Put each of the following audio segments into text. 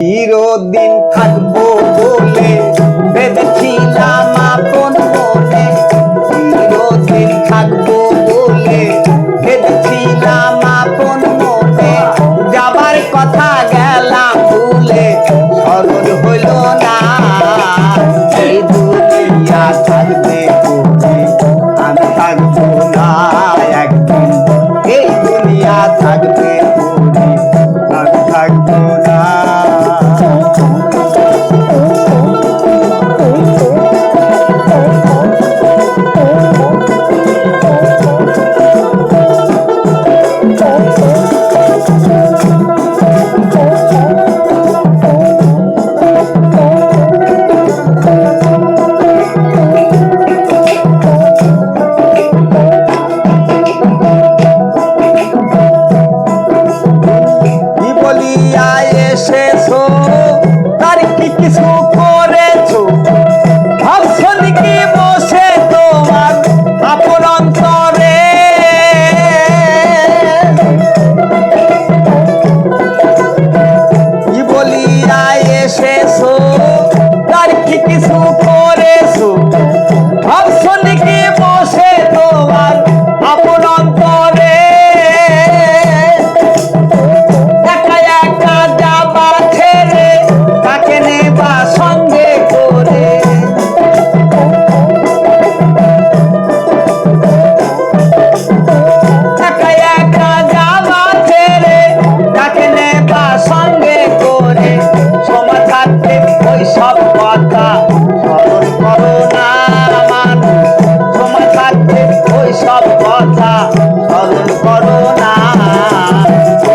চিরদিন থাকবো বলে ভেবেছিলাম আপন মনে, চিরদিন থাকবো বলে ভেবেছিলাম আপন মনে, যাবার কথা গেলাম ভুলে স্মরণ হইল না। এই দুনিয়া থাকবে বলে আমি থাকবো না একদিন, এই দুনিয়া থাকবে বলে আমি থাকবো না। এসেছো তার কি কিছু করেছো, ভাবছো নাকি বসে তোমার আপন অন্তরে। কি বলিয়া এসেছো তার কি কিছু করেছো, ভাবছো নাকি বসে তোমার আপন অন্তরে। সব কথা স্মরণ করো না মানুষ, সময় থাকতে ওই সব কথা স্মরণ করো না।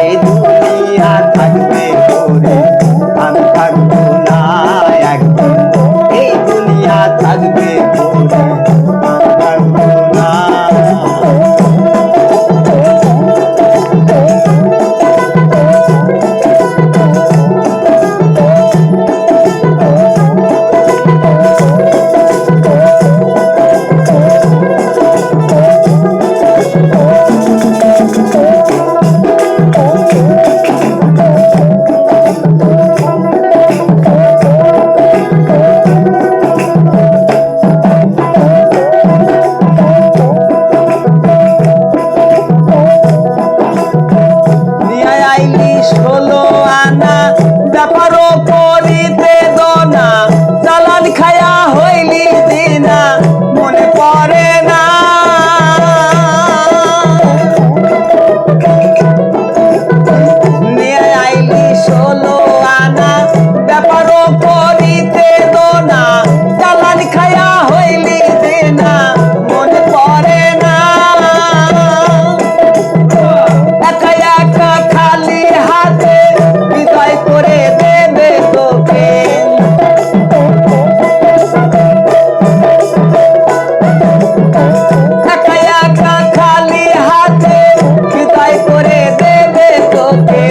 এই দুনিয়া থাকবে করে আমি থাকবো না একদিন, এই দুনিয়া থাকবে করে আমি থাকবো না। ষোলো আনা ব্যাপারও করিতে দোনা, চালান খায়া হইলি দিনা মনে পড়ে না। নিয়ে আইলি ষোলো আনা ব্যাপারও করিতে দোনা, চালান খায়া হইলি দিনা মনে পড়ে না। একা একা খালি হাতে বিদায় করে দেবে তোকে, একা একা খালি হাতে বিদায় করে দেবে তোকে।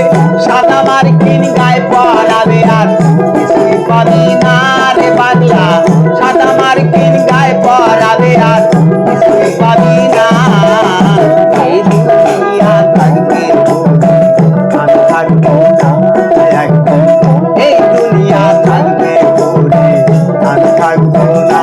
সাদা মার্কিন গায়ে পরাবে আর কিছুই পাবি না রে পাগলা, সাদা মার্কিন গায়ে পরাবে আর কিছুই পাবি না। এই দুনিয়া থাকবে আমি থাকবো না একদিন, এই দুনিয়া থাকবে করে আমি থাকবো না।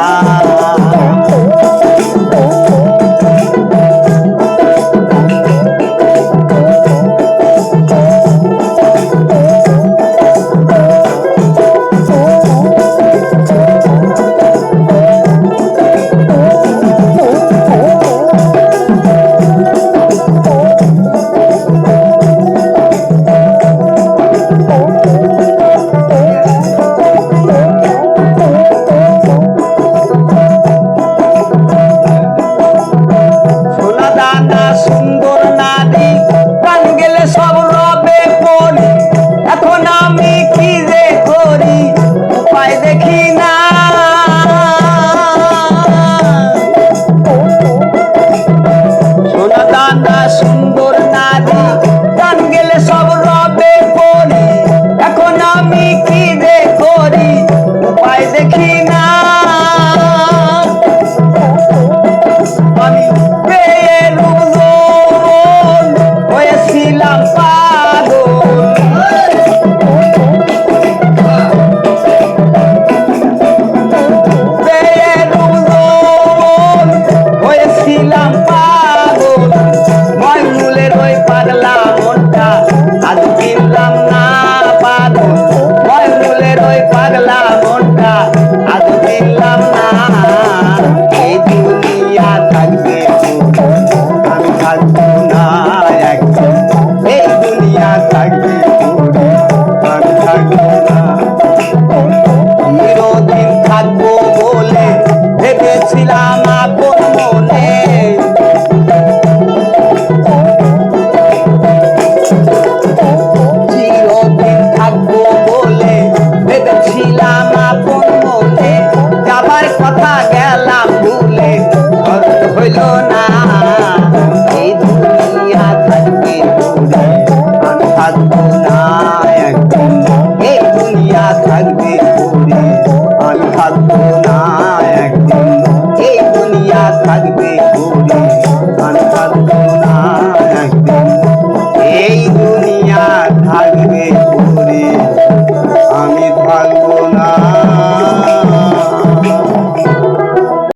সুন্দর নারী প্রাণ গেলে সব রবে পরি, এখন আমি কি যে করি উপায় দেখি না। সোনা দানা সুন্দর নারী প্রাণ গেলে সব রবে পরি, এখন আমি কি যে করি উপায় দেখি না। আমি পেয়ে হয়েছিলাম পাগল, না